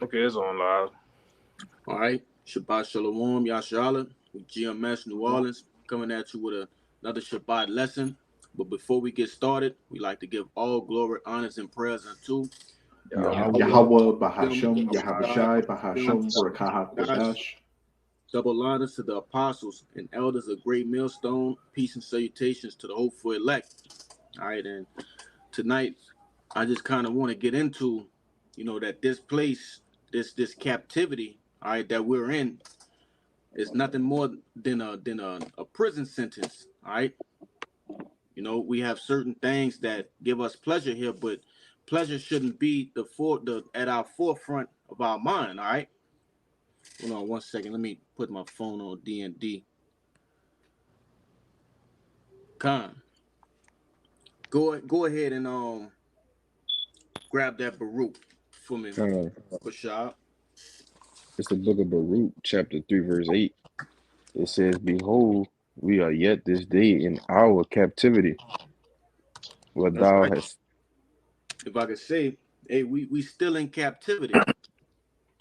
Okay, it's on live. All right. Shabbat Shalom, Yashala, with GMS New Orleans, coming at you with another Shabbat lesson. But before we get started, we like to give all glory, honors, and prayers unto Yahweh, Yahweh Shem, Bahasham Yahushai, Yahabashai Shem, Bahasham Barakaha Dash. Kodash. Double honors to the apostles and elders of Great Millstone. Peace and salutations to the hopeful elect. All right, and tonight I just kind of want to get into, that this place, this captivity, all right, that we're in, is nothing more than a prison sentence. All right, we have certain things that give us pleasure here, but pleasure shouldn't be the at our forefront of our mind. All right, hold on 1 second. Let me put my phone on D&D. Con, go ahead and grab that Baruch for me, Uh, Bashar. it's the book of Baruch, chapter 3, verse 8. It says, Behold, we are yet this day in our captivity, where That's thou right. hast. If I could say, hey, we still in captivity.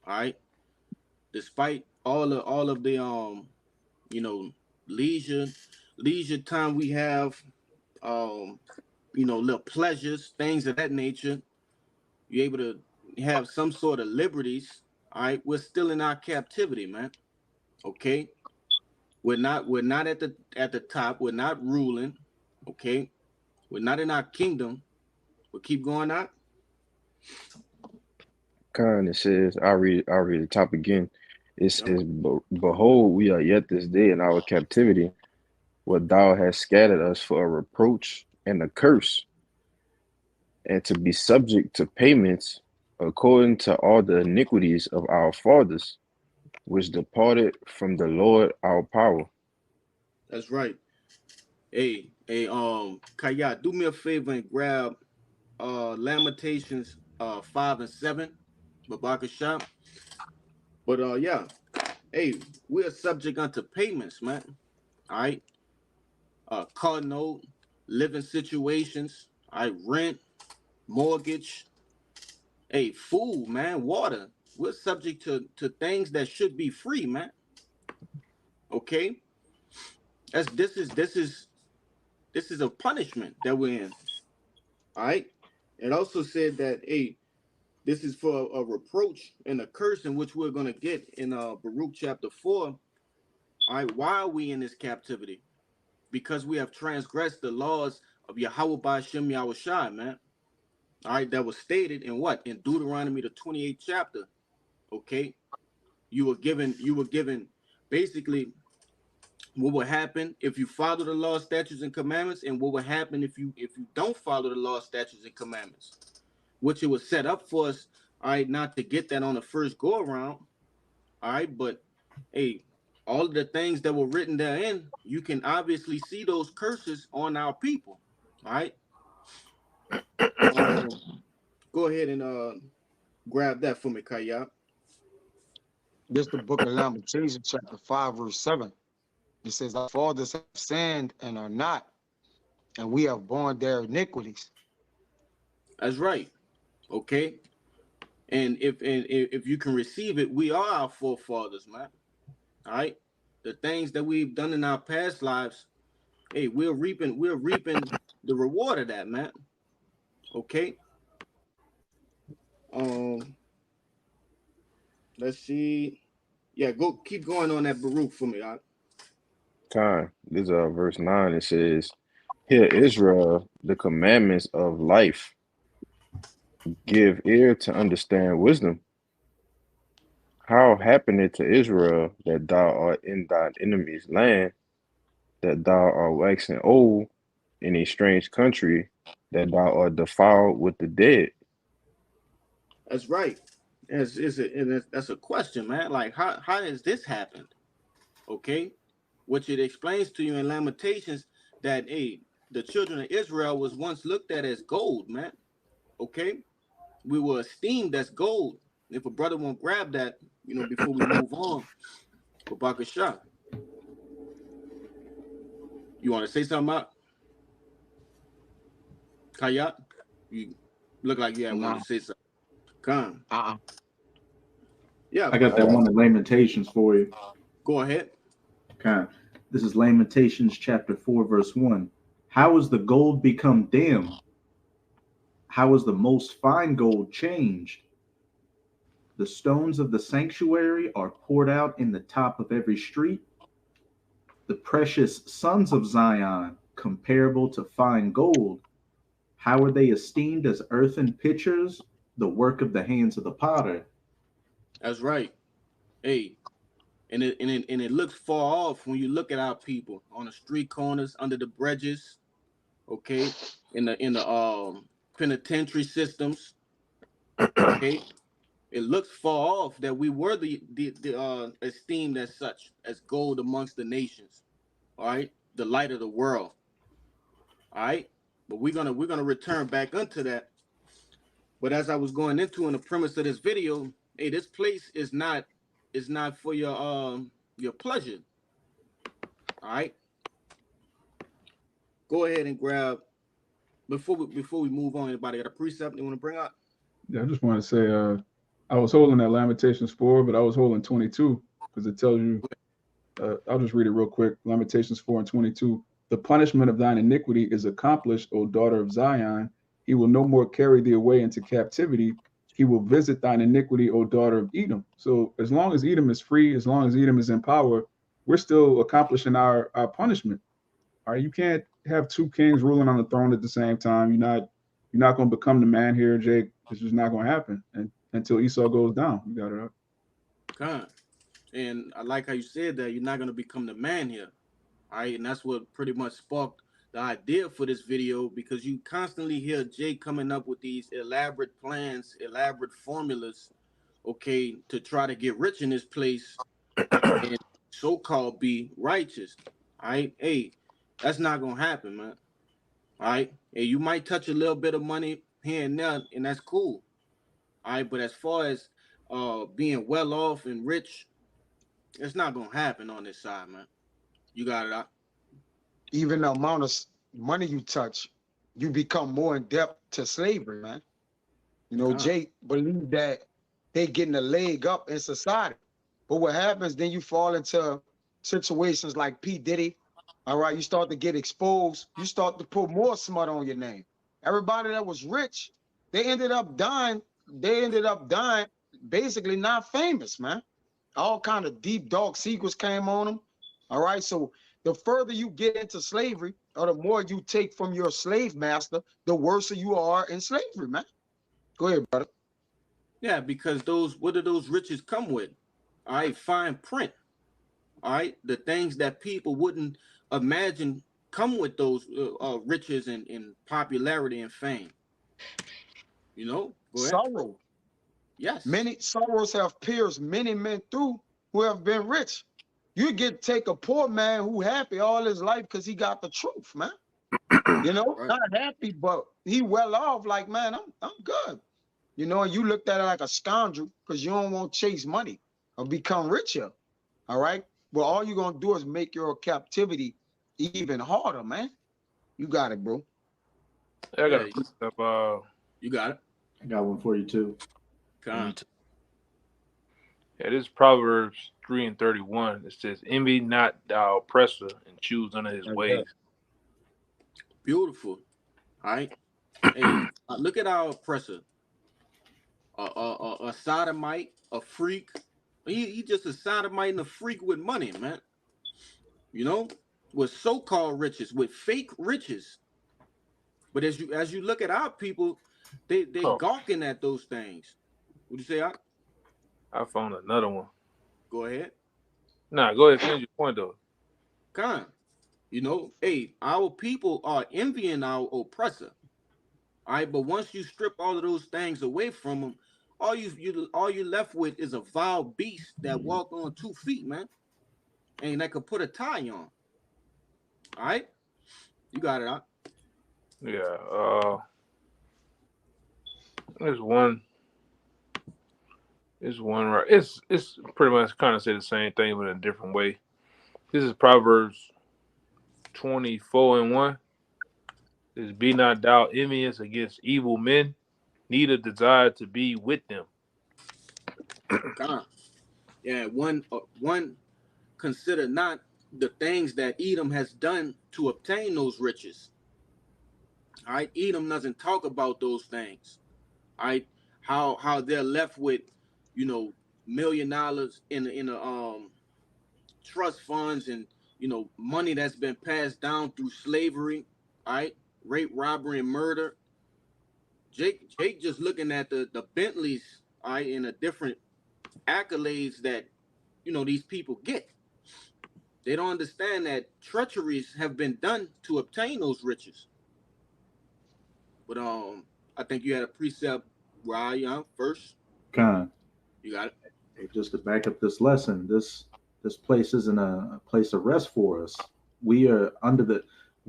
All right, despite all of the you know leisure leisure time we have, um little pleasures, things of that nature. You're able to have some sort of liberties. All right, we're still in our captivity, man. Okay, we're not at the top. We're not ruling. Okay, we're not in our kingdom. We keep going out. It says, I'll read the top again. It Yep. says, Behold, we are yet this day in our captivity, where thou hast scattered us for a reproach and a curse, and to be subject to payments according to all the iniquities of our fathers, which departed from the Lord our power. That's right. Hey, Kaya, do me a favor and grab Lamentations 5 and 7, Babaka Shop. But yeah, hey, we're subject unto payments, man. All right. Car note, living situations, all right, rent, mortgage, hey, food, man, water. We're subject to things that should be free, man. Okay? That's this is a punishment that we're in. All right. It also said that, hey, this is for a reproach and a curse in which we're gonna get in Baruch chapter 4. All right, why are we in this captivity? Because we have transgressed the laws of Yahweh Ba'ashem Yahushai, man. All right, that was stated in what? In Deuteronomy the 28th chapter. Okay. You were given basically what will happen if you follow the law, statutes, and commandments, and what will happen if you don't follow the law, statutes, and commandments, which it was set up for us, all right, not to get that on the first go around. All right, but hey, all of the things that were written therein, you can obviously see those curses on our people. All right. Um, Go ahead and grab that for me, Kaya. This the book of Lamentations, chapter 5, verse 7. It says, Our fathers have sinned and are not, and we have borne their iniquities. That's right. Okay. And if you can receive it, we are our forefathers, man. All right. The things that we've done in our past lives, hey, we're reaping the reward of that, man. Okay. Um, let's see. Yeah, go keep going on that Baruch for me. All right? Time. This is verse 9. It says, Hear Israel, the commandments of life. Give ear to understand wisdom. How happened it to Israel that thou art in thine enemy's land, that thou art waxing old in a strange country, that thou art defiled with the dead? That's right. That's a question, man. Like, how has this happened? Okay, which it explains to you in Lamentations that, hey, the children of Israel was once looked at as gold, man. Okay, we were esteemed as gold. If a brother won't grab that, before we move on, Babaka Shah, you want to say something about Kayat? You look like you had wanted No, to say something. Come. uh-uh. Yeah, I got that one in Lamentations for you. go ahead. Okay. This is Lamentations chapter 4, verse 1. How is the gold become dim? How is the most fine gold changed? The stones of the sanctuary are poured out in the top of every street. The precious sons of Zion, comparable to fine gold. How are they esteemed as earthen pitchers, the work of the hands of the potter? That's right. Hey, and it looks far off when you look at our people on the street corners, under the bridges, okay, in the penitentiary systems, okay. It looks far off that we were the esteemed as such, as gold amongst the nations. All right, the light of the world. All right, but we're gonna return back unto that. But as I was going into in the premise of this video, hey, this place is not for your pleasure. All right, go ahead and grab before we move on. Anybody got a precept they want to bring up? Yeah, I just want to say, I was holding that Lamentations 4, but I was holding 22 because it tells you. I'll just read it real quick. Lamentations 4 and 22. The punishment of thine iniquity is accomplished, O daughter of Zion. He will no more carry thee away into captivity. He will visit thine iniquity, O daughter of Edom. So as long as Edom is free, as long as Edom is in power, we're still accomplishing our punishment. All right, you can't have two kings ruling on the throne at the same time. You're not going to become the man here, Jake. It's just not going to happen until Esau goes down. You got it up. Con. And I like how you said that you're not going to become the man here. All right. And that's what pretty much sparked the idea for this video, because you constantly hear Jay coming up with these elaborate plans, elaborate formulas, okay, to try to get rich in this place and so-called be righteous. All right. Hey, that's not going to happen, man. All right. Hey, you might touch a little bit of money here and there, and that's cool. All right. But as far as being well off and rich, it's not gonna happen on this side, man. You got it out. Even the amount of money you touch, you become more in depth to slavery, man. You know, Jake believed that they getting a leg up in society. But what happens, then you fall into situations like P. Diddy. All right, you start to get exposed. You start to put more smut on your name. Everybody that was rich, they ended up dying. They ended up dying basically not famous, man. All kind of deep, dark secrets came on them. All right, so the further you get into slavery, or the more you take from your slave master, the worse you are in slavery, man. Go ahead, brother. Yeah, because what do those riches come with? All right, fine print. All right, the things that people wouldn't imagine come with those riches and popularity and fame. You know, go ahead. Sorrow. Yes. Many sorrows have pierced many men through who have been rich. You take a poor man who happy all his life because he got the truth, man. You know, Right. not happy, but he well off. Like, man, I'm good. You know, and you looked at it like a scoundrel because you don't want to chase money or become richer. All right. Well, all you're gonna do is make your captivity even harder, man. You got it, bro. I got Hey, a precept. You got it. I got one for you too. Con. Yeah, this is Proverbs 3 and 31. It says, "Envy not thou oppressor, and choose none of his ways." Beautiful. All right. Hey, look at our oppressor. A sodomite, a freak. He just a sodomite and a freak with money, man. You know, with so-called riches, with fake riches. But as you look at our people, they gawking at those things. What you say? I found another one. Go ahead. Nah, go ahead. Finish your point though. Con. You know, hey, our people are envying our oppressor. All right, but once you strip all of those things away from them, all you left with is a vile beast that walk on 2 feet, man, and that could put a tie on. All right, you got it out. Yeah. There's one. There's one right. It's pretty much kind of say the same thing but in a different way. This is Proverbs 24 and 1. It says, "Be not thou envious against evil men, neither desire to be with them." Con. Yeah, one consider not the things that Edom has done to obtain those riches. All right, Edom doesn't talk about those things. All right, how they're left with, $1 million in a trust funds, and money that's been passed down through slavery, all right, rape, robbery, and murder. Jake just looking at the Bentleys, all right, and the different accolades that these people get. They don't understand that treacheries have been done to obtain those riches. But I think you had a precept, Ryan, first. Con. You got it. Hey, just to back up this lesson, this place isn't a place of rest for us. We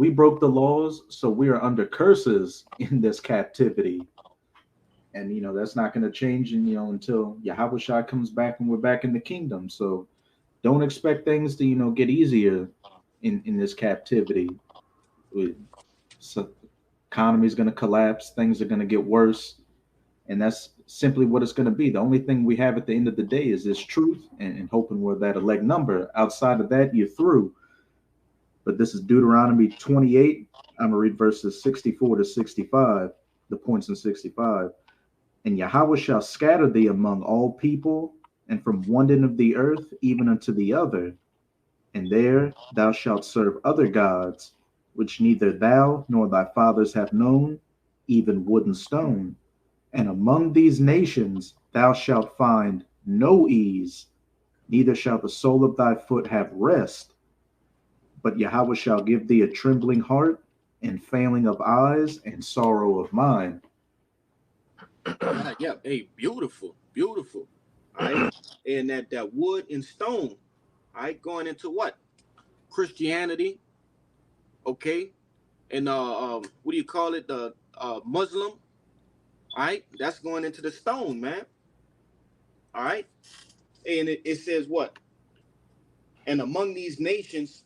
broke the laws, so we are under curses in this captivity. And that's not going to change, until Yahushua comes back and we're back in the kingdom. So don't expect things to get easier in this captivity. So economy is going to collapse, things are going to get worse, and that's simply what it's going to be. The only thing we have at the end of the day is this truth, and hoping we're that elect number. Outside of that, you're through. But this is Deuteronomy 28. I'm going to read verses 64 to 65, the points in 65. And Yahweh shall scatter thee among all people, and from one end of the earth even unto the other. And there thou shalt serve other gods, which neither thou nor thy fathers have known, even wood and stone. And among these nations thou shalt find no ease, neither shall the sole of thy foot have rest. But Yahweh shall give thee a trembling heart, and failing of eyes, and sorrow of mind. Yeah, hey, beautiful. All right. And that wood and stone, all right, going into what? Christianity, okay? And what do you call it? The Muslim, all right? That's going into the stone, man. All right. And it says what? And among these nations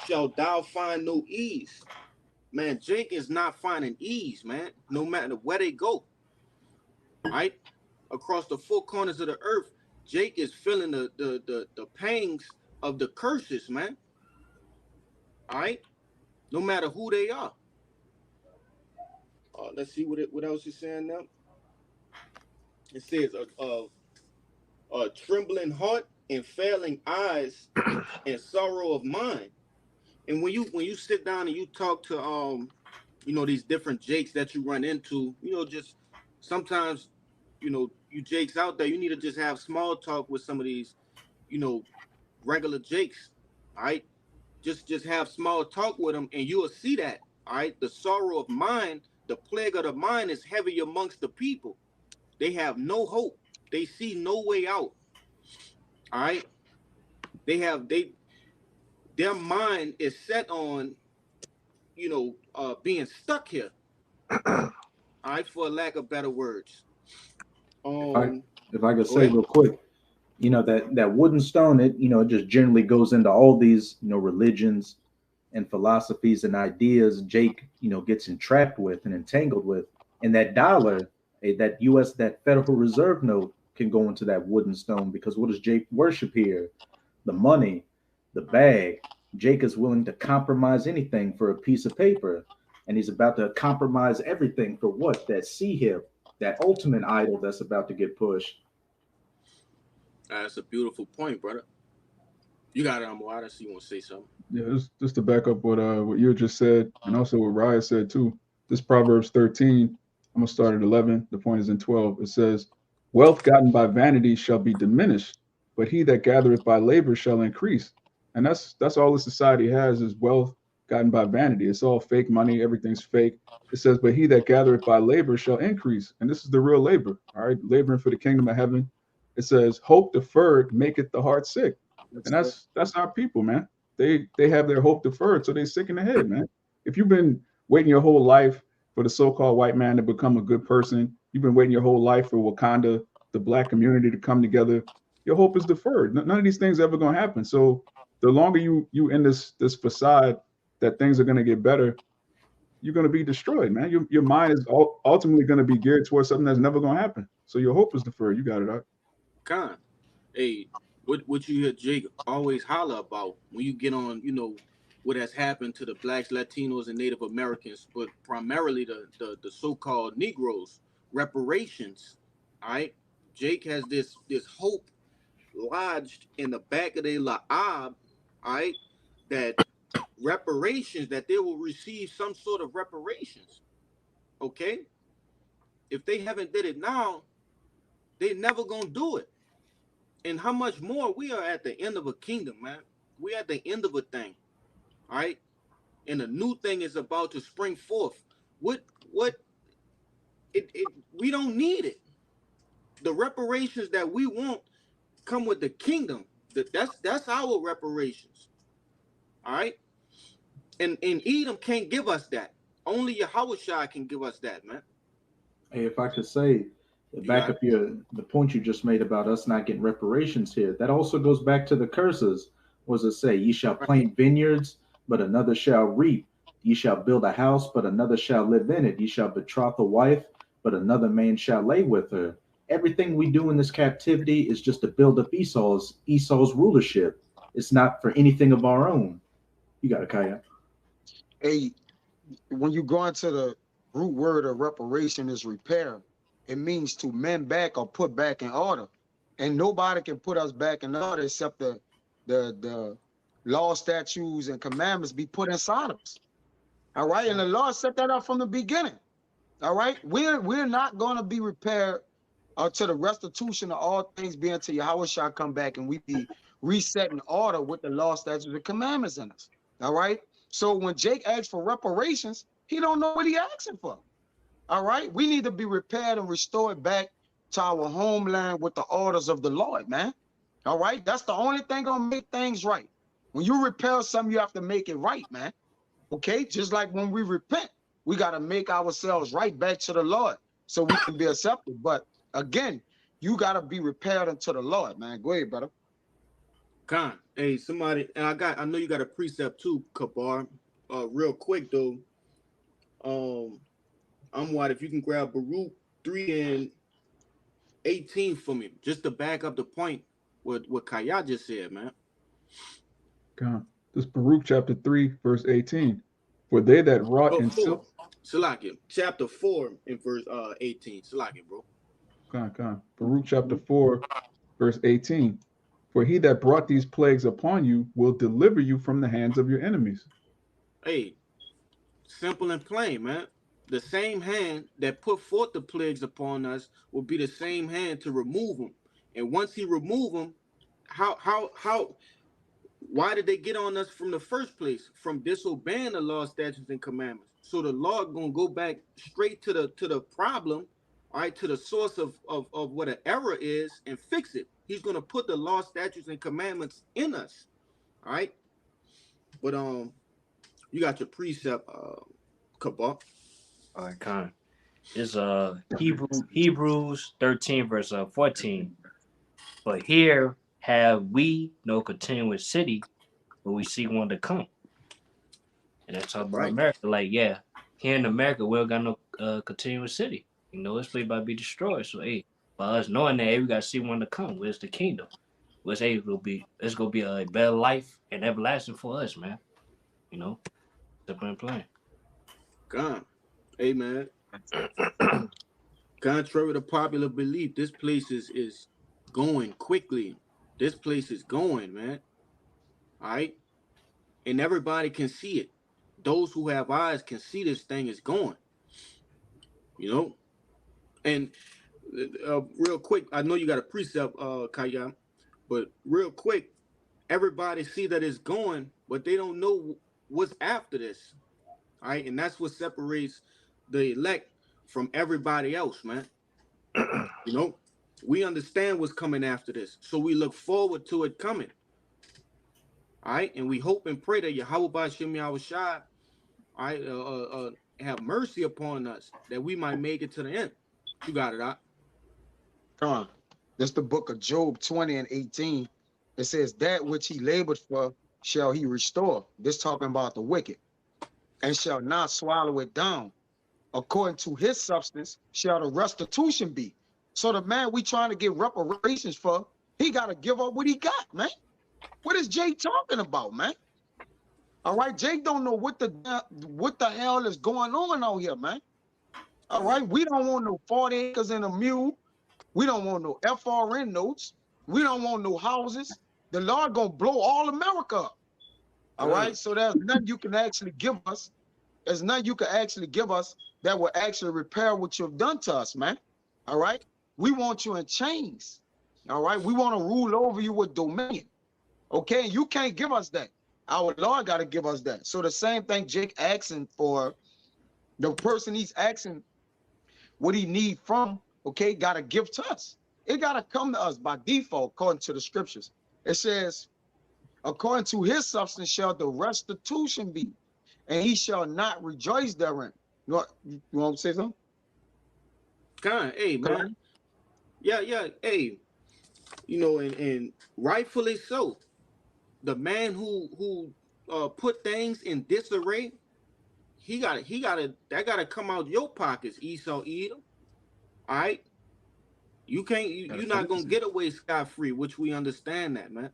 shall thou find no ease. Man, Jake is not finding ease, man, no matter where they go. Right? Across the four corners of the earth, Jake is feeling the pangs of the curses, man. All right? No matter who they are. Let's see what else is saying now. It says a trembling heart and failing eyes and sorrow of mind. And when you sit down and you talk to these different Jakes that you run into, just sometimes, you Jakes out there, you need to just have small talk with some of these, regular Jakes, all right? Just have small talk with them, and you'll see that, all right? The sorrow of mind, the plague of the mind is heavy amongst the people. They have no hope. They see no way out, all right? Their mind is set on, being stuck here, all right, for lack of better words. If I could say real quick, that wood and stone, it just generally goes into all these religions and philosophies and ideas Jake gets entrapped with and entangled with. And that dollar, that Federal Reserve note, can go into that wood and stone, because what does Jake worship here? The money, the bag. Jake is willing to compromise anything for a piece of paper, and he's about to compromise everything for what? That sea hip, that ultimate idol that's about to get pushed. That's a beautiful point, brother. You got it, Amor. I see you want to say something. Yeah, just to back up what you just said, and also what Raya said too. This Proverbs 13, I'm gonna start at 11. The point is in 12. It says, "Wealth gotten by vanity shall be diminished, but he that gathereth by labor shall increase." And that's all the society has, is wealth gotten by vanity. It's all fake money. Everything's fake. It says, "But he that gathereth by labor shall increase." And this is the real labor. All right, laboring for the kingdom of heaven. It says, "Hope deferred maketh the heart sick." And that's our people, man. They have their hope deferred, so they're sick in the head, man. If you've been waiting your whole life for the so-called white man to become a good person, you've been waiting your whole life for Wakanda, the black community, to come together, your hope is deferred. None of these things are ever going to happen. So the longer you in this facade that things are going to get better, you're going to be destroyed, man. Your mind is ultimately going to be geared towards something that's never going to happen. So your hope is deferred. You got it, Art. Con. Hey, what you hear Jake always holler about when you get on, what has happened to the blacks, Latinos, and Native Americans, but primarily the so-called Negroes, reparations. All right, Jake has this hope lodged in the back of their la'ab, all right, that reparations, that they will receive some sort of reparations. Okay, if they haven't did it now, they never gonna do it. And how much more we are at the end of a kingdom, man. We at the end of a thing, all right? And a new thing is about to spring forth. What we don't need it. The reparations that we want come with the kingdom. That's our reparations. All right? And Edom can't give us that. Only Yahushua can give us that, man. Hey, if I could say, back up the point you just made about us not getting reparations here, that also goes back to the curses. What does it say? Ye shall plant vineyards, but another shall reap. Ye shall build a house, but another shall live in it. Ye shall betroth a wife, but another man shall lay with her. Everything we do in this captivity is just to build up Esau's rulership. It's not for anything of our own. You got it, Kaya. Hey, when you go into the root word of reparation is repair, it means to mend back or put back in order. And nobody can put us back in order except the law, statutes, and commandments be put inside of us. All right. And the Lord set that up from the beginning. All right. We're not going to be repaired to the restitution of all things being till Yahweh shall come back and we be reset in order with the law, statutes, and commandments in us. All right. So when Jake asks for reparations, he don't know what he asking for. All right. We need to be repaired and restored back to our homeland with the orders of the Lord, man. All right. That's the only thing gonna make things right. When you repair something, you have to make it right, man. Okay. Just like when we repent, we got to make ourselves right back to the Lord so we can be accepted. But again, you got to be repaired unto the Lord, man. Go ahead, brother. Con, hey, somebody, and I know you got a precept too, Kabar. Real quick though, I'm white. If you can grab Baruch 3:18 for me, just to back up the point what Kaya just said, man. God. This Baruch chapter 3, verse 18. For they that wrought in silk. Salakia, chapter 4 in verse 18. Salakia, bro. God. Baruch chapter 4, verse 18. For he that brought these plagues upon you will deliver you from the hands of your enemies. Hey, simple and plain, man. The same hand that put forth the plagues upon us will be the same hand to remove them. And once he remove them, why did they get on us from the first place? From disobeying the law, statutes, and commandments. So the Lord gonna go back straight to the problem, all right, to the source of what an error is and fix it. He's gonna put the law, statutes, and commandments in us. All right. But you got your precept, Kabak. All right, Con. It's Hebrews 13, verse 14. But here have we no continuous city, but we see one to come. And that's talking about America. Like, yeah, here in America, we don't got no continuous city. It's place about to be destroyed. So, hey, by us knowing that, hey, we got to see one to come. Where's the kingdom? Where's it's gonna be a better life and everlasting for us, man. Simple and plain. God. Hey, man. Contrary to popular belief, this place is going quickly. This place is going, man. All right? And everybody can see it. Those who have eyes can see this thing is going. And real quick, I know you got a precept, Kaya, but real quick, everybody see that it's going, but they don't know what's after this. All right? And that's what separates the elect from everybody else, man. We understand what's coming after this, so we look forward to it coming. All right, and we hope and pray that Yahweh B'Shem Yahushua, all right, have mercy upon us that we might make it to the end. You got it, Doc. Come on. This is the book of Job 20:18. It says, that which he labored for shall he restore. This talking about the wicked. And shall not swallow it down. According to his substance shall the restitution be. So the man we trying to get reparations for, He got to give up what he got, man. What is Jake talking about, man? All right, Jake don't know what the hell is going on out here, man. All right, we don't want no 40 acres and a mule. We don't want no FRN notes. We don't want no houses. The Lord gonna blow all America up. All right, so there's nothing you can actually give us. There's nothing you can actually give us that will actually repair what you've done to us, man. All right, we want you in chains. All right, we want to rule over you with dominion. Okay, you can't give us that. Our Lord got to give us that. So the same thing Jake asking for, the person he's asking what he need from, okay, got to give to us. It got to come to us by default, according to the scriptures. It says, according to his substance shall the restitution be, and he shall not rejoice therein. You want to say something? God, hey, man. Yeah, hey. You know, and rightfully so. The man who put things in disarray, that gotta come out your pockets, Esau Edom. All right, you're not gonna get away scot-free, which we understand that, man.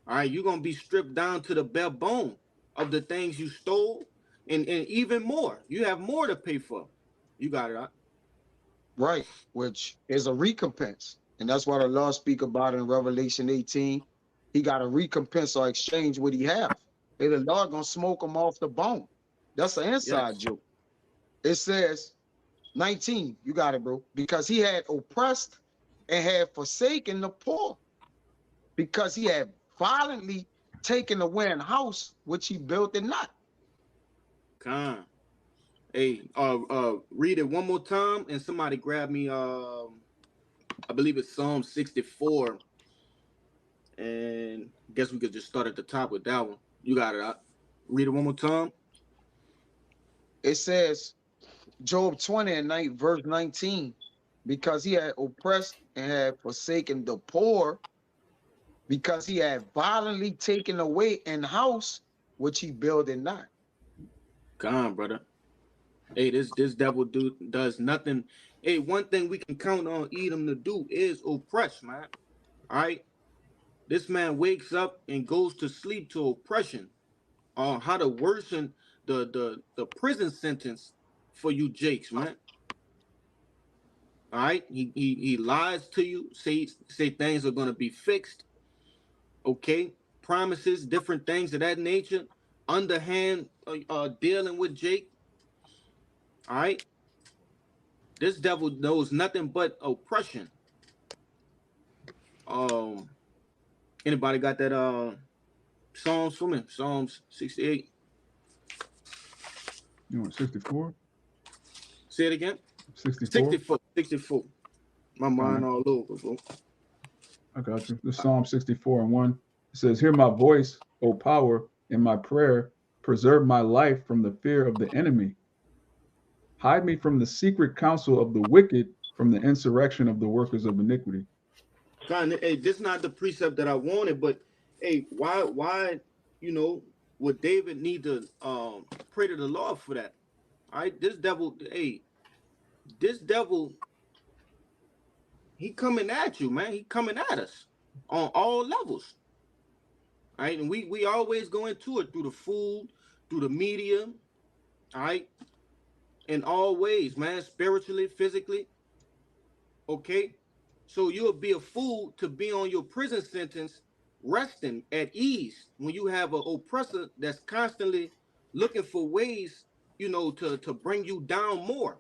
All right, you're gonna be stripped down to the bare bone of the things you stole, and even more. You have more to pay for. You got it, right? Which is a recompense, and that's what the Lord speak about in Revelation 18. He got a recompense or exchange what he have. And the Lord gonna smoke him off the bone. That's an inside joke. It says 19, you got it, bro. Because he had oppressed and had forsaken the poor. Because he had violently taken away an house which he built it not. Con. Hey, read it one more time, and somebody grab me. I believe it's Psalm 64. And I guess we could just start at the top with that one. You got it. Read it one more time. It says, Job 20 and verse 19, because he had oppressed and had forsaken the poor, because he had violently taken away an house which he builded not. Come on, brother. Hey, this devil does nothing. Hey, one thing we can count on Edom to do is oppress, man. All right. This man wakes up and goes to sleep to oppression on how to worsen the prison sentence for you Jakes, man. All right, he lies to you, say things are gonna be fixed. Okay, promises, different things of that nature, underhand dealing with Jake. All right, this devil knows nothing but oppression. Anybody got that Psalms for me? Psalms 68. You want 64? Say it again. 64? 64. My mind all over, bro. I got you. This Psalm 64 and 1. It says, hear my voice, O power, in my prayer. Preserve my life from the fear of the enemy. Hide me from the secret counsel of the wicked, from the insurrection of the workers of iniquity. God, hey, this is not the precept that I wanted, but hey, why, would David need to pray to the Lord for that? All right, this devil, he coming at you, man. He coming at us on all levels. All right, and we always go into it through the food, through the media, all right, in all ways, man, spiritually, physically. Okay, so you'll be a fool to be on your prison sentence resting at ease when you have an oppressor that's constantly looking for ways, to bring you down more.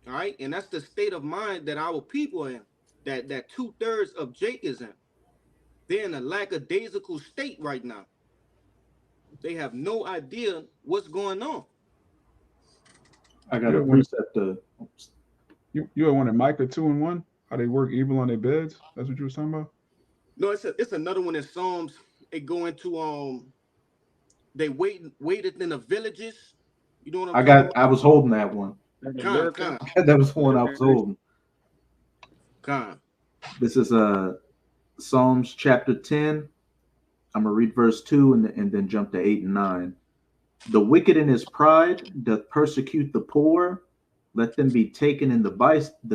All right, and that's the state of mind that our people are in, that 2/3 of Jake is in. They're in a lackadaisical state right now. They have no idea what's going on. I got a precept. You wanted Micah 2 and 1? How they work evil on their beds? That's what you were talking about? No, it's another one in Psalms. It go into they waited in the villages. You know what I'm talking about? I was holding that one. Con. That was the one I was holding. Con. This is Psalms chapter 10. I'm gonna read verse 2 and then jump to 8 and 9. The wicked in his pride doth persecute the poor. Let them be taken in the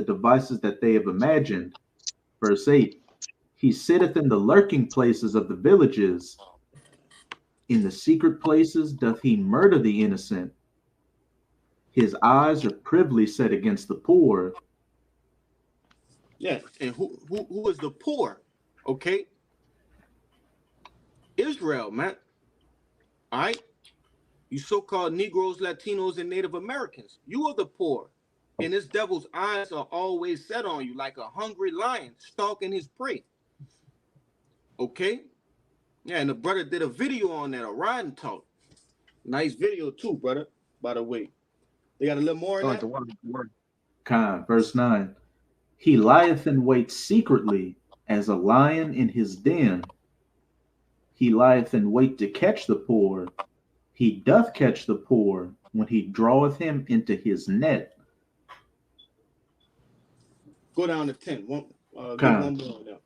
devices that they have imagined. Verse 8. He sitteth in the lurking places of the villages. In the secret places doth he murder the innocent. His eyes are privily set against the poor. Yeah, and who is the poor? Okay, Israel, man. All right, you so-called Negroes, Latinos, and Native Americans. You are the poor, and this devil's eyes are always set on you like a hungry lion stalking his prey. Okay, yeah, and the brother did a video on that, a riding talk. Nice video too, brother. By the way, they got a little more in Oh, that. the word. Verse 9. He lieth in wait secretly as a lion in his den. He lieth in wait to catch the poor. He doth catch the poor when he draweth him into his net. Go down to 10. Give Con. one more now.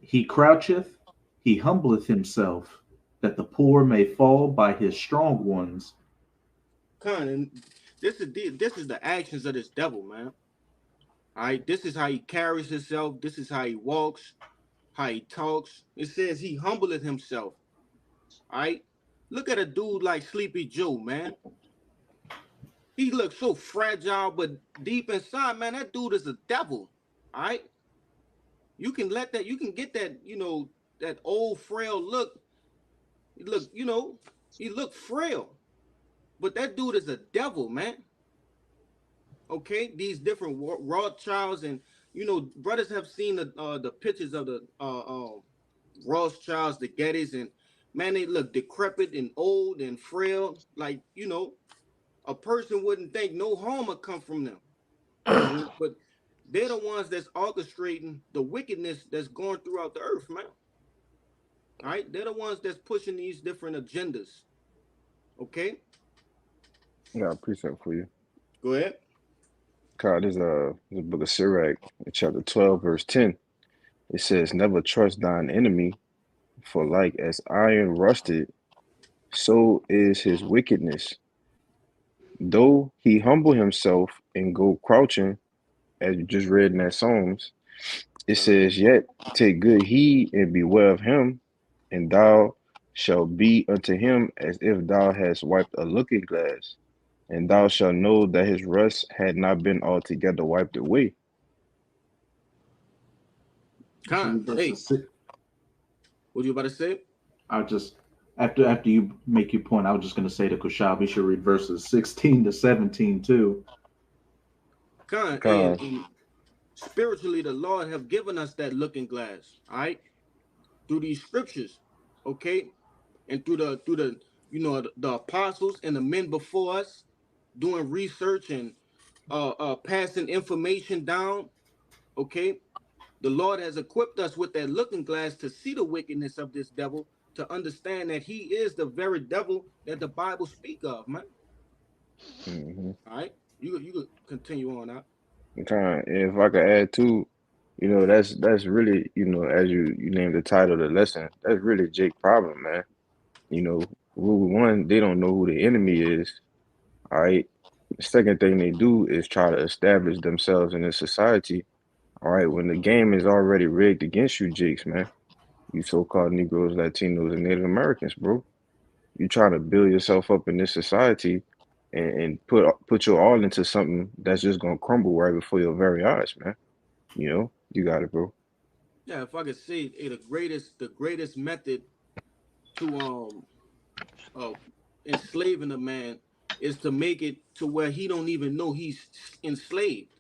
He croucheth, he humbleth himself, that the poor may fall by his strong ones. And this is the actions of this devil, man. All right, this is how he carries himself. This is how he walks, how he talks. It says he humbleth himself. All right, look at a dude like Sleepy Joe, man. He looks so fragile, but deep inside, man, that dude is a devil. All right, you can get that, that old frail look. He looked frail, but that dude is a devil, man. Okay, these different Rothschilds, and brothers have seen the pictures of the Rothschilds, the Gettys, and man, they look decrepit and old and frail. Like a person wouldn't think no harm would come from them. But they're the ones that's orchestrating the wickedness that's going throughout the earth, man. All right, they're the ones that's pushing these different agendas. Okay, I got a precept for you. go ahead. God, there's a book of Sirach, chapter 12, verse 10. It says, never trust thine enemy, for like as iron rusted, so is his wickedness. Though he humble himself and go crouching, as you just read in that Psalms, it says, yet take good heed and beware of him, and thou shalt be unto him as if thou hast wiped a looking glass, and thou shalt know that his rust had not been altogether wiped away. Hey, what you about to say? I'll just after you make your point, I was just going to say to Kushab, you should read verses 16 to 17 too. And spiritually, the Lord have given us that looking glass, all right, through these scriptures, okay, and through the the apostles and the men before us doing research and passing information down, okay. The Lord has equipped us with that looking glass to see the wickedness of this devil, to understand that he is the very devil that the Bible speak of, man. Mm-hmm. All right, you could continue on out. If I could add too, that's really, as you named the title of the lesson, that's really Jake's problem, man. Rule one, they don't know who the enemy is. All right. The second thing they do is try to establish themselves in a society. All right, when the game is already rigged against you, Jakes, man. You so-called Negroes, Latinos, and Native Americans, bro. You trying to build yourself up in this society and put your all into something that's just gonna crumble right before your very eyes, man. You got it, bro. Yeah, if I could say, the greatest method to enslaving a man is to make it to where he don't even know he's enslaved.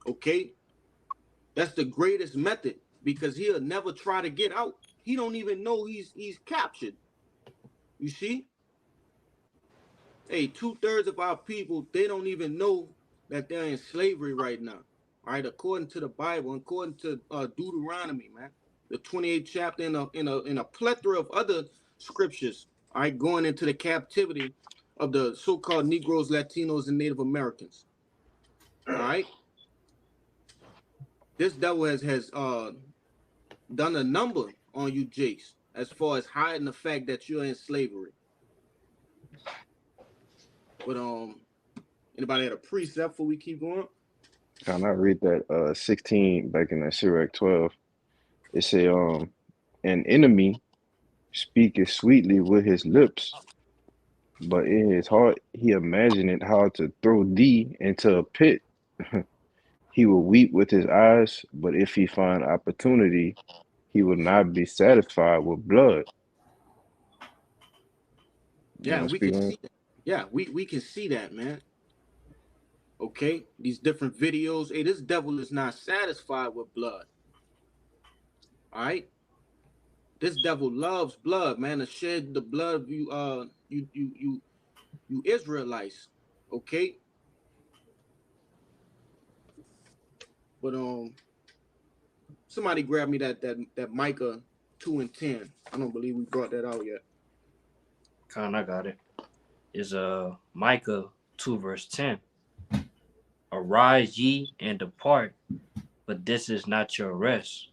Okay, that's the greatest method, because he'll never try to get out. He don't even know he's captured. You see, hey, 2/3 of our people, they don't even know that they're in slavery right now. All right, according to the Bible, according to Deuteronomy, man, the 28th chapter, in a plethora of other scriptures. All right, going into the captivity of the so-called Negroes, Latinos, and Native Americans. All right, this devil has done a number on you, Jakes, as far as hiding the fact that you're in slavery. But anybody had a precept before we keep going? Can I read that 16 back in that Sirach 12? It say, an enemy speaketh sweetly with his lips, but in his heart he imagined how to throw thee into a pit. He will weep with his eyes, but if he find opportunity, he will not be satisfied with blood. You Yeah, want to we speak can on see that. Yeah, we can see that, man. Okay, these different videos. Hey, this devil is not satisfied with blood. All right, this devil loves blood, man. To shed the blood of you, you Israelites. Okay, but somebody grab me that Micah 2:10. I don't believe we brought that out yet. Con, I got it. Is Micah 2 verse 10. Arise ye and depart, but this is not your rest,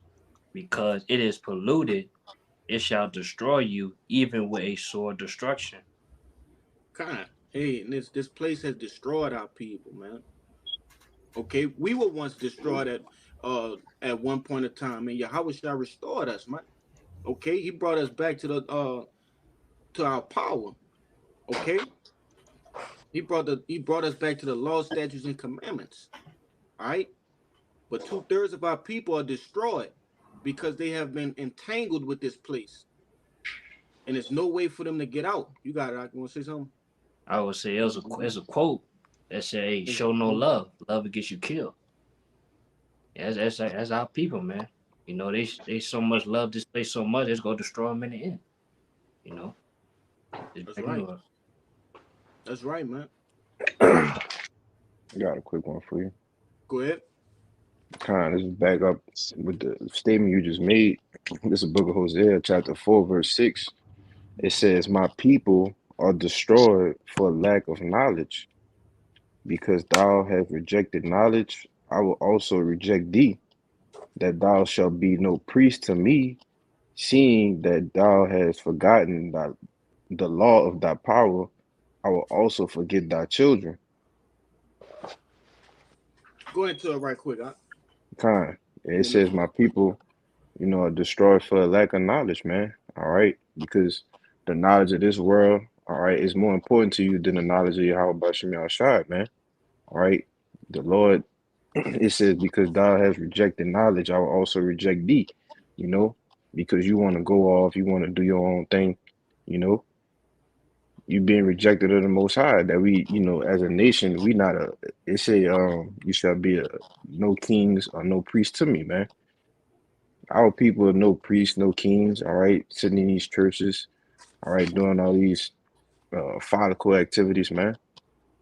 because it is polluted. It shall destroy you, even with a sore destruction. God, hey, and this place has destroyed our people, man. Okay, we were once destroyed at one point in time, and Yahweh shall restore us, man. Okay, he brought us back to our power. Okay, he brought us back to the law, statutes, and commandments. All right, but 2/3 of our people are destroyed because they have been entangled with this place, and there's no way for them to get out. You got it. You want to say something? I would say it's a quote that say, hey, show no love. Love will get you killed. Yeah, that's our people, man. You know, they so much love this place so much, it's gonna destroy them in the end. You know, That's right. That's right, man. I got a quick one for you. Go ahead. Kind of, this is back up with the statement you just made. This is the book of Hosea, chapter 4, verse 6. It says, my people are destroyed for lack of knowledge. Because thou hast rejected knowledge, I will also reject thee, that thou shalt be no priest to me, seeing that thou hast forgotten the law of thy power. I will also forget thy children. Go into it right quick. Kind. It says, my people, are destroyed for a lack of knowledge, man. All right. Because the knowledge of this world, all right, is more important to you than the knowledge of Yahweh Bashim Yahshua, man. All right. The Lord, it says, because thou hast rejected knowledge, I will also reject thee, because you want to go off, you want to do your own thing, you being rejected of the Most High, that we, as a nation, we not it say, you shall be no kings or no priests to me, man. Our people are no priests, no kings, all right, sitting in these churches, all right, doing all these follicle activities, man.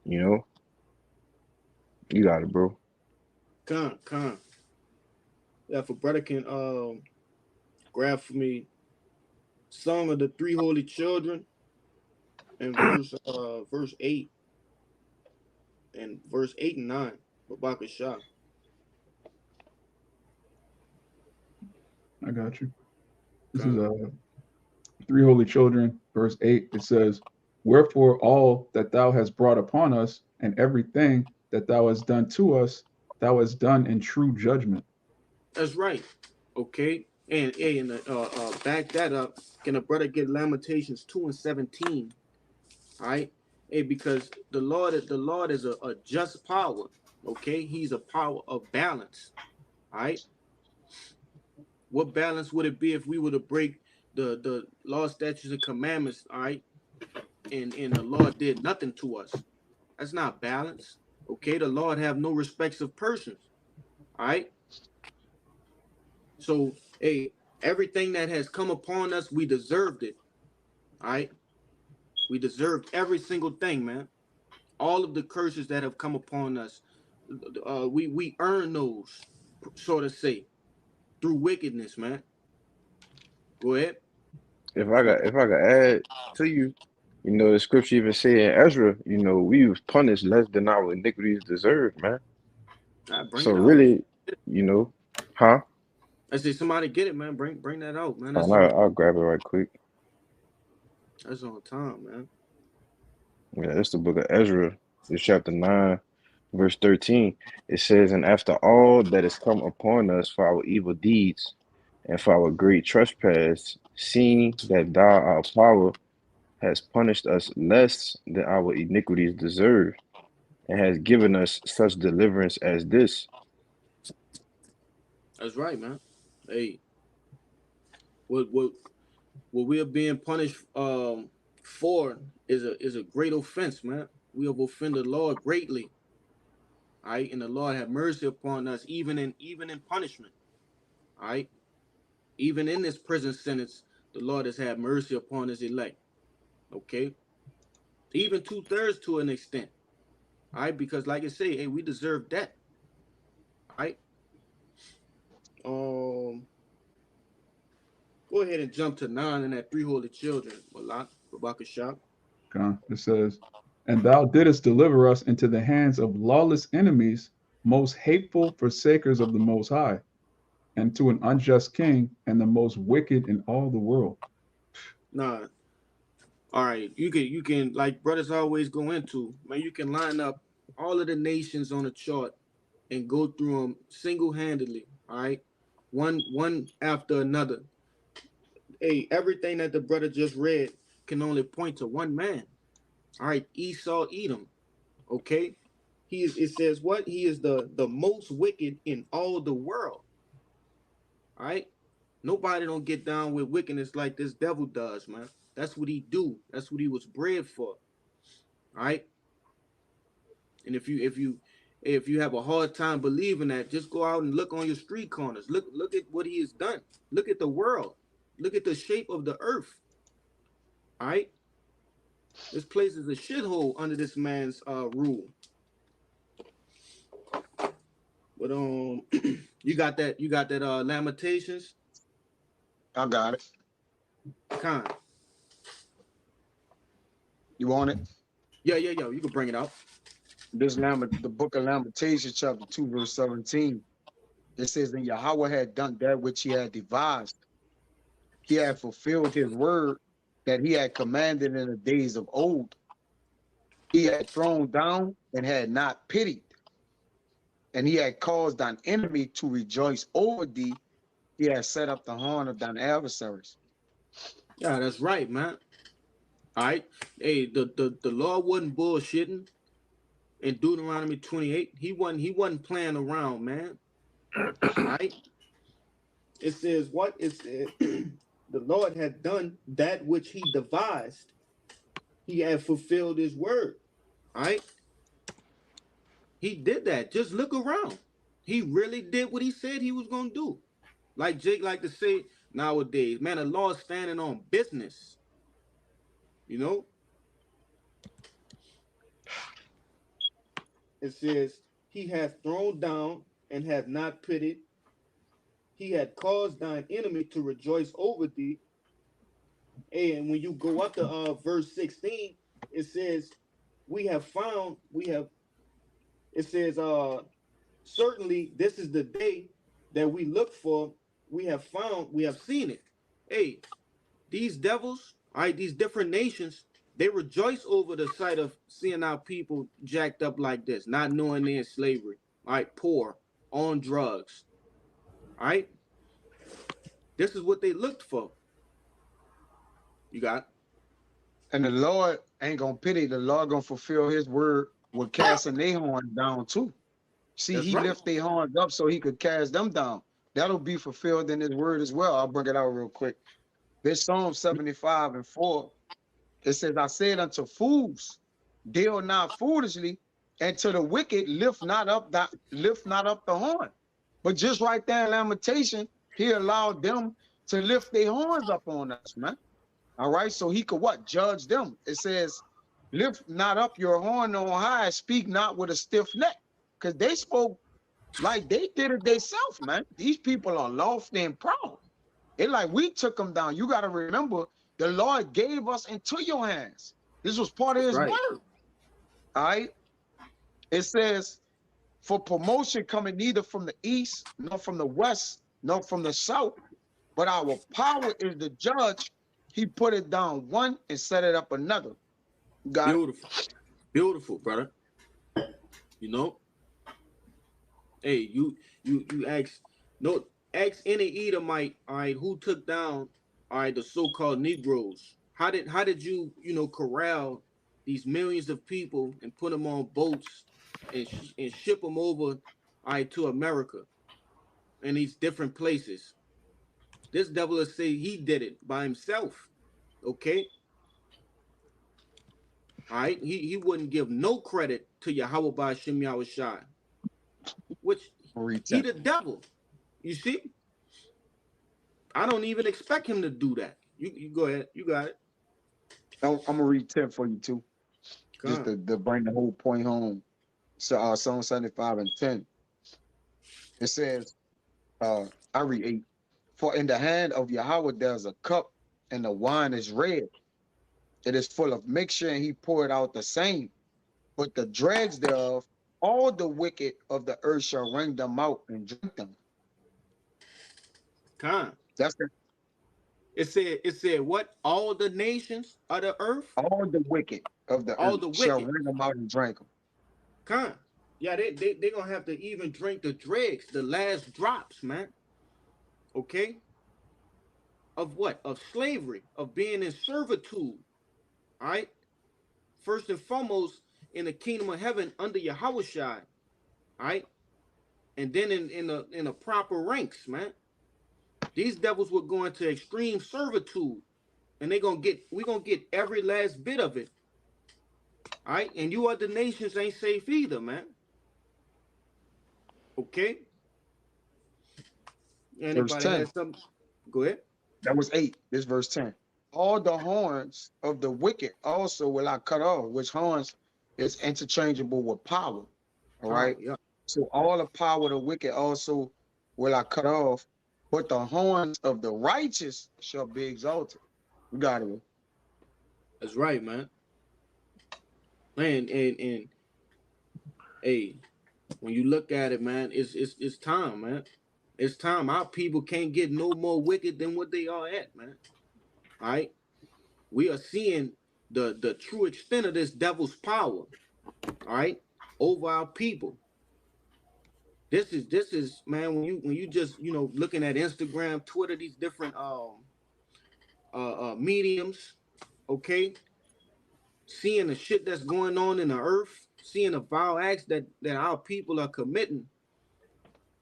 You got it, bro. Con. Yeah, if a brother can grab for me Song of the Three Holy Children and verse 8 and verse 8 and 9, Babaka Shah. I got you. This is Three Holy Children, verse 8. It says, wherefore all that thou hast brought upon us, and everything that thou hast done to us, thou hast done in true judgment. That's right. Okay. And back that up. Can a brother get Lamentations 2:17? All right. Hey, because the Lord is a just power. Okay, he's a power of balance. All right. What balance would it be if we were to break the law, statutes, and commandments? All right, and the Lord did nothing to us. That's not balance. Okay, the Lord have no respects of persons. All right. So, hey, everything that has come upon us, we deserved it. All right. We deserved every single thing, man. All of the curses that have come upon us, we earn those, so to say, through wickedness, man. Go ahead. If I could add to you, the scripture even say in Ezra, we was punished less than our iniquities deserved, man. So really, huh? I say somebody get it, man. Bring that out, man. I'll grab it right quick. That's on time, man. Yeah, that's the book of Ezra. It's chapter 9, verse 13. It says, and after all that has come upon us for our evil deeds, and for our great trespass, seeing that thou, our power, has punished us less than our iniquities deserve, and has given us such deliverance as this. That's right, man. Hey, what we are being punished for is a great offense, man. We have offended the Lord greatly. All right, and the Lord have mercy upon us, even in punishment. All right, even in this prison sentence, the Lord has had mercy upon His elect. Okay, even 2/3 to an extent. All right, because like I say, hey, we deserve that. All right. Go ahead and jump to 9 and that 3 holy children, Malak, Babakashab. It says, and thou didst deliver us into the hands of lawless enemies, most hateful forsakers of the Most High, and to an unjust king, and the most wicked in all the world. Nah. All right, you can like brothers always go into, man, you can line up all of the nations on a chart and go through them single-handedly, all right? One after another. Hey, everything that the brother just read can only point to one man. All right, Esau Edom. Okay? It says what? He is the most wicked in all the world. All right? Nobody don't get down with wickedness like this devil does, man. That's what he do. That's what he was bred for. All right? And if you have a hard time believing that, just go out and look on your street corners. Look at what he has done. Look at the world. Look at the shape of the earth. All right? This place is a shithole under this man's rule. But you got that Lamentations? I got it. Con. You want it? Yeah, you can bring it out. The book of Lamentations, chapter 2, verse 17. It says, and Yahweh had done that which he had devised. He had fulfilled his word that he had commanded in the days of old. He had thrown down and had not pitied. And he had caused thine enemy to rejoice over thee. He had set up the horn of thine adversaries. Yeah, that's right, man. All right. Hey, the Lord wasn't bullshitting in Deuteronomy 28. He wasn't playing around, man. All right. It says what? It said the Lord had done that which he devised. He had fulfilled his word. All right. He did that. Just look around. He really did what he said he was gonna do. Like Jake like to say nowadays, man, the Lord's standing on business. You know? It says, he hath thrown down and hath not pitied. He had caused thine enemy to rejoice over thee. And when you go up to verse 16, it says, it says, certainly this is the day that we look for. We have seen it. Hey, these devils, all right, these different nations, they rejoice over the sight of seeing our people jacked up like this, not knowing they're in slavery, all right, poor, on drugs, all right? This is what they looked for. You got it? And the Lord ain't gonna pity. The Lord gonna fulfill his word with casting their horn down too. See, That's he right. lift their horns up so he could cast them down. That'll be fulfilled in his word as well. I'll bring it out real quick. This Psalm 75 and 4. It says, I said unto fools, deal not foolishly, and to the wicked lift not up the horn. But just right there in Lamentation, he allowed them to lift their horns up on us, man. All right, so he could what? Judge them. It says, lift not up your horn on high, speak not with a stiff neck. Because they spoke like they did it themselves, man. These people are lofty and proud. It's like we took them down. You got to remember, the Lord gave us into your hands. This was part of his Right. word. All right. It says, for promotion coming neither from the east, nor from the west, nor from the south, but our power is the judge. He put it down one and set it up another. Got Beautiful. Beautiful, brother. You know? Hey, you ask, no, Ask any Edomite, all right, who took down, all right, the so-called Negroes. How did you, corral these millions of people and put them on boats and ship them over, all right, to America and these different places? This devil will say he did it by himself. Okay, all right. He wouldn't give no credit to Yahweh by Shem Yahushai, which Read he 10. the devil. You see, I don't even expect him to do that. You go ahead. You got it. I'm gonna read 10 for you too, just Come. to bring the whole point home. So Psalm 75 and 10. It says, I read 8. For in the hand of Yahweh there's a cup, and the wine is red. It is full of mixture, and he poured out the same. But the dregs thereof, all the wicked of the earth shall wring them out and drink them. Come. That's the, It said what? All the nations of the earth, all the wicked of the all earth the shall wicked. wring them out and drink them. Come. Yeah, they gonna have to even drink the dregs, the last drops, man. Okay. Of what? Of slavery, of being in servitude. All right. First and foremost, in the kingdom of heaven under Yahushua. All right. And then in the proper ranks, man. These devils were going to extreme servitude, and we're gonna get every last bit of it. All right, and you other nations ain't safe either, man. Okay. Verse Anybody 10. has something? Go ahead. That was 8. This verse 10. All the horns of the wicked also will I cut off, which horns is interchangeable with power. All right. Yeah. So all the power of the wicked also will I cut off, but the horns of the righteous shall be exalted. You got it. That's right, man. And hey, when you look at it, man, it's time, man. It's time. Our people can't get no more wicked than what they are at, man. All right. We are seeing the true extent of this devil's power, all right, over our people. This is man, when you just looking at Instagram, Twitter, these different mediums, okay, seeing the shit that's going on in the earth, seeing the vile acts that our people are committing,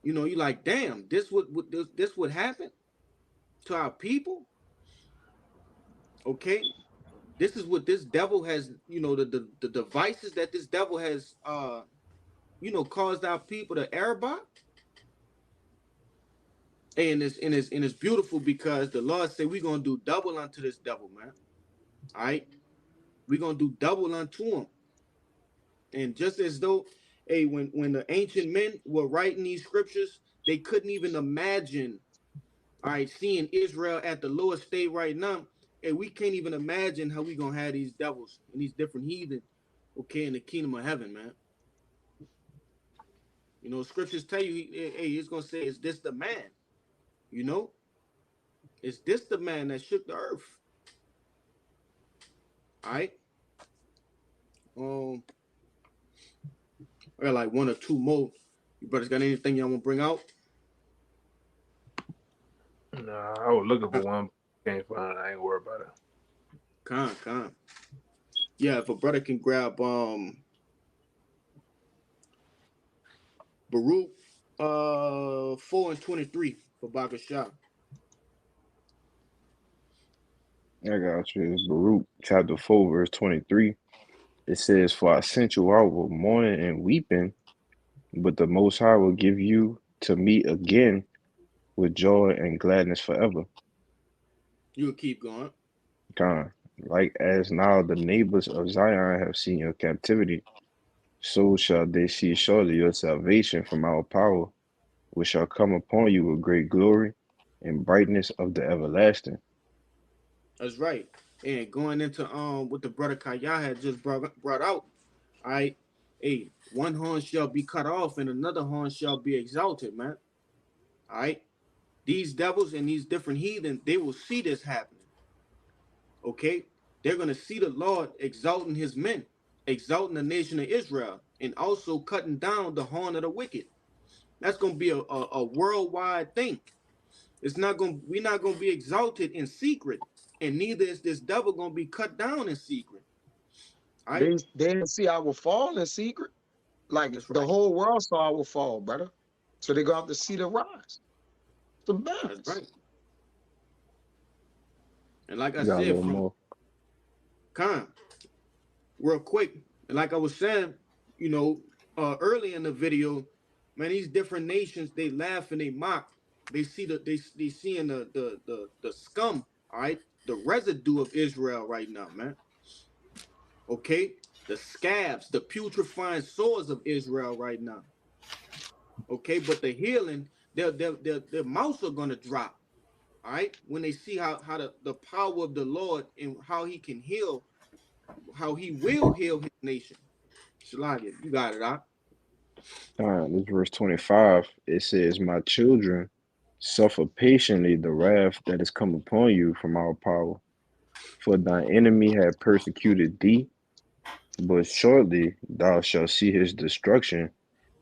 you like, damn, this would happen to our people. Okay, this is what this devil has, the devices that this devil has caused our people to err by. And it's beautiful because the Lord said we're gonna do double unto this devil, man. All right, we're gonna do double unto him. And just as though, hey, when the ancient men were writing these scriptures, they couldn't even imagine, all right, seeing Israel at the lowest state right now. And we can't even imagine how we gonna have these devils and these different heathen, okay, in the kingdom of heaven, man. Scriptures tell you, hey, it's gonna say, is this the man? Is this the man that shook the earth? All right. I got like one or two more. You brothers got anything y'all want to bring out? Nah, I was looking for one. Can't find it. I ain't worried about it. Con. Yeah, if a brother can grab Baruch 4 and 23 for Baka Shah. I got you. It's Baruch chapter 4, verse 23. It says, For I sent you out with mourning and weeping, but the Most High will give you to meet again with joy and gladness forever. You will keep going. God, like as now the neighbors of Zion have seen your captivity, so shall they see surely your salvation from our power, which shall come upon you with great glory and brightness of the everlasting. That's right. And going into what the brother Kaya had just brought out, all right, hey, one horn shall be cut off and another horn shall be exalted, man. All right. These devils and these different heathen, they will see this happening. Okay? They're going to see the Lord exalting his men, exalting the nation of Israel, and also cutting down the horn of the wicked. That's going to be a worldwide thing. we're not gonna be exalted in secret, and neither is this devil gonna be cut down in secret. All right, They didn't see our fall in secret. Like that's the right. whole world saw our fall, brother. So they're gonna have to see the rise. The That's balance. right. And like I You got a said, little from more. Khan, real quick, and like I was saying, you know, early in the video, man, these different nations, they laugh and they mock. They see they seeing the scum, all right, the residue of Israel right now, man. Okay, the scabs, the putrefying sores of Israel right now. Okay, but the healing, their mouths are gonna drop. All right, when they see how the power of the Lord and how He can heal, how He will heal His nation. Shalagia, you got it, huh? This verse 25. It says, "My children, suffer patiently the wrath that is come upon you from our power. For thy enemy had persecuted thee, but shortly thou shalt see his destruction,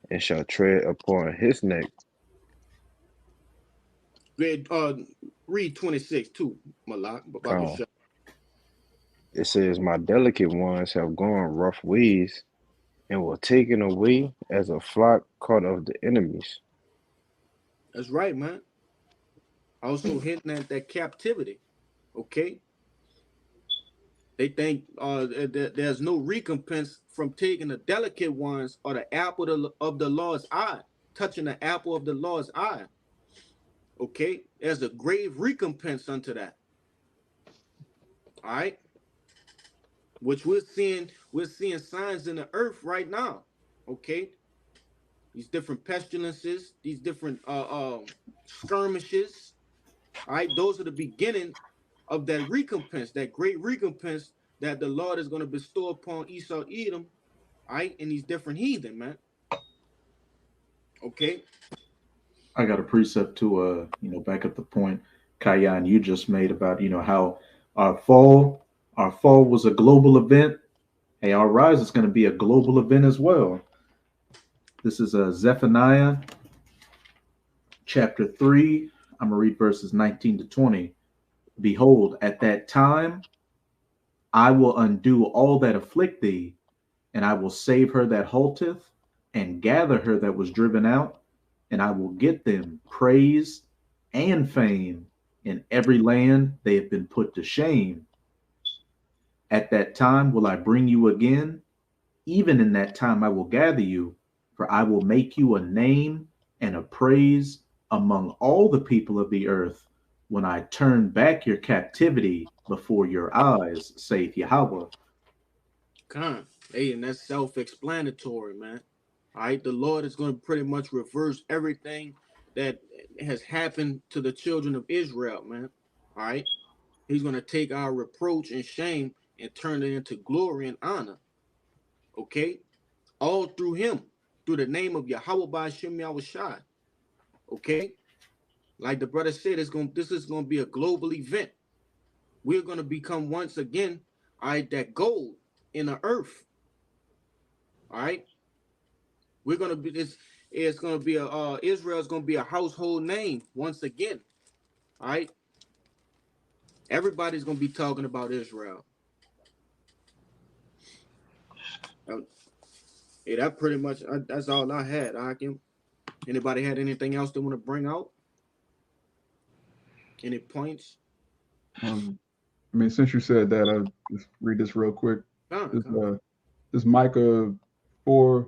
and shalt tread upon his neck." Read 26 too, Malak. Um, it says, "My delicate ones have gone rough ways, and were taken away as a flock caught of the enemies." That's right, man. Also hinting at that captivity. Okay, they think there's no recompense from taking the delicate ones or the apple of the Lord's eye, touching the apple of the Lord's eye. Okay, there's a grave recompense unto that. All right, which we're seeing signs in the earth right now. Okay, these different pestilences, these different skirmishes. All right, those are the beginning of that recompense, that great recompense that the Lord is going to bestow upon Esau, Edom, all right, and these different heathen, man. Okay. I got a precept to back up the point Kayan you just made about how our fall was a global event. Hey, our rise is going to be a global event as well. This is Zephaniah chapter 3. I'm gonna read verses 19 to 20. Behold, at that time I will undo all that afflict thee, and I will save her that halteth, and gather her that was driven out, and I will get them praise and fame in every land they have been put to shame. At that time will I bring you again, even in that time I will gather you, for I will make you a name and a praise among all the people of the earth, when I turn back your captivity before your eyes, saith Yahweh. Con. Hey, and that's self-explanatory, man. All right, the Lord is going to pretty much reverse everything that has happened to the children of Israel, man. All right, He's going to take our reproach and shame and turn it into glory and honor. Okay, all through Him, through the name of Yahweh Ba'ashem Yahushai. Okay, like the brother said, this is going to be a global event. We're going to become once again, all right, that gold in the earth. All right, we're going to be this. It's going to be Israel's going to be a household name once again. All right, everybody's going to be talking about Israel. Yeah, that pretty much that's all I had. Akim. Anybody had anything else they want to bring out? Any points? I mean, since you said that, I'll just read this real quick. This Micah 4.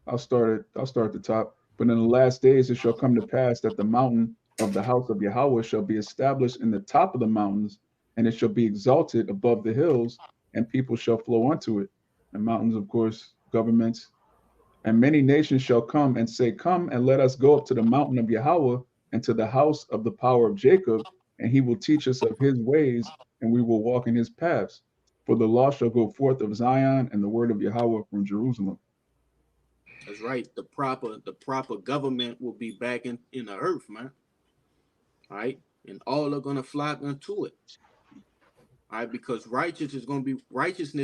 I'll start at the top. But in the last days it shall come to pass that the mountain of the house of Yahweh shall be established in the top of the mountains, and it shall be exalted above the hills, and people shall flow unto it. And mountains, of course, governments. And many nations shall come and say, Come and let us go up to the mountain of Yahweh and to the house of the power of Jacob, and he will teach us of his ways, and we will walk in his paths. For the law shall go forth of Zion, and the word of Yahweh from Jerusalem. That's right. The proper government will be back in the earth, man. All right, and all are gonna flock unto it. All right, because righteousness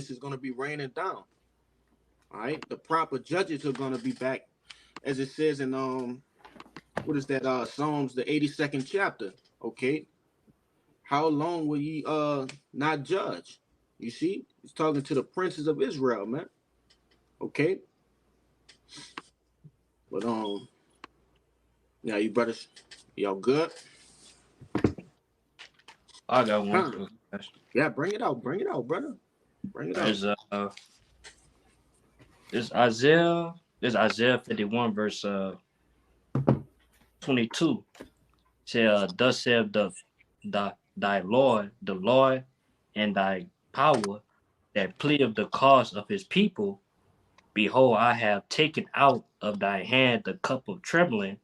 is gonna be raining down. All right, the proper judges are gonna be back, as it says in what is that Psalms, the 82nd chapter. Okay. How long will ye not judge? You see, he's talking to the princes of Israel, man. Okay. But yeah, you brothers, y'all good? I got one. Huh. Yeah, bring it out, brother. Bring it out. There's Isaiah 51 verse 22. Say, thus saith thy Lord, the Lord, and thy power that pleadeth the cause of his people. Behold, I have taken out of thy hand the cup of trembling,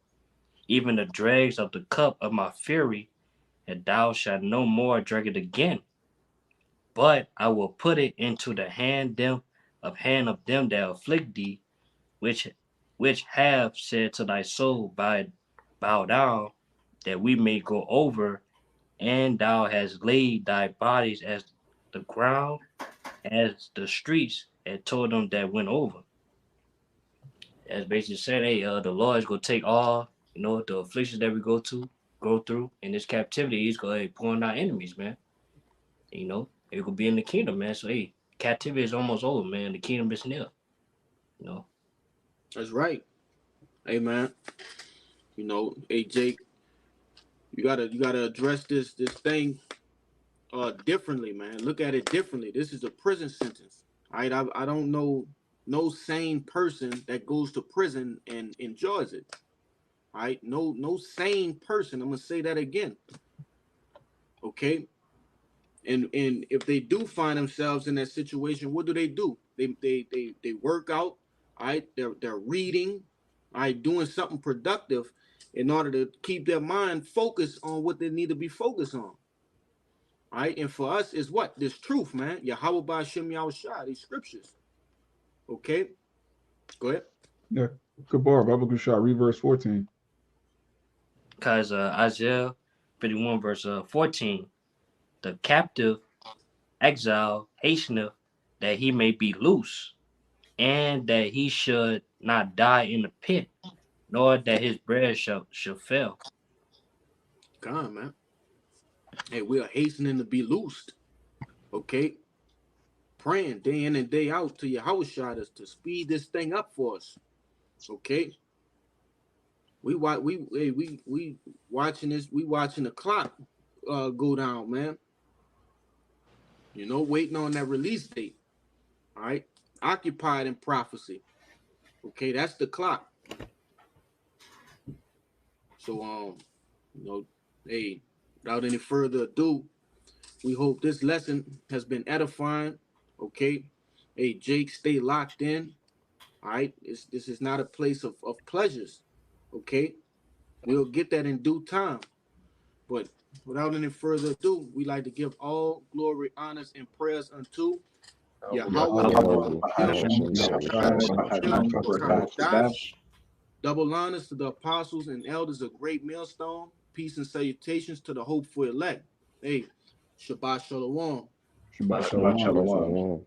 even the dregs of the cup of my fury, and thou shalt no more drink it again. But I will put it into the hand of them that afflict thee, which have said to thy soul, bow down, that we may go over, and thou hast laid thy bodies as the ground, as the streets, and told them that went over. As basically said, hey, the Lord is gonna take all, the afflictions that we go through in this captivity. He's gonna pour on our enemies, man. It could be in the kingdom, man. So hey, captivity is almost over, man. The kingdom is near. That's right. Hey, man. Hey, Jake, you gotta address this thing differently, man. Look at it differently. This is a prison sentence. All right, I don't know no sane person that goes to prison and enjoys it. All right, no sane person. I'm gonna say that again. Okay, and if they do find themselves in that situation, what do? They work out. All right, they're reading. All right, doing something productive in order to keep their mind focused on what they need to be focused on. All right, and for us is what? This truth, man. Yahweh Ba'Shem Yahushua, these scriptures. Okay, go ahead. Yeah, Kabar, Bible shot, read verse 14. Because Isaiah 51 verse 14, the captive exile hasteneth that he may be loose, and that he should not die in the pit, nor that his bread shall fail. God, man. Hey, we are hastening to be loosed. Okay, praying day in and day out to Yahushua to speed this thing up for us. Okay, we watching this. We watching the clock go down, man. Waiting on that release date. All right, occupied in prophecy. Okay, that's the clock. So hey, without any further ado, we hope this lesson has been edifying. Okay, hey Jake, stay locked in. All right, this is not a place of pleasures. Okay, we'll get that in due time. But without any further ado, we like to give all glory, honors, and prayers unto Yahweh. Double honors to the apostles and elders of Great Millstone. Peace and salutations to the hopeful elect. Hey, Shabbat Shalom. Shabbat Shalom. shalom. Shalom.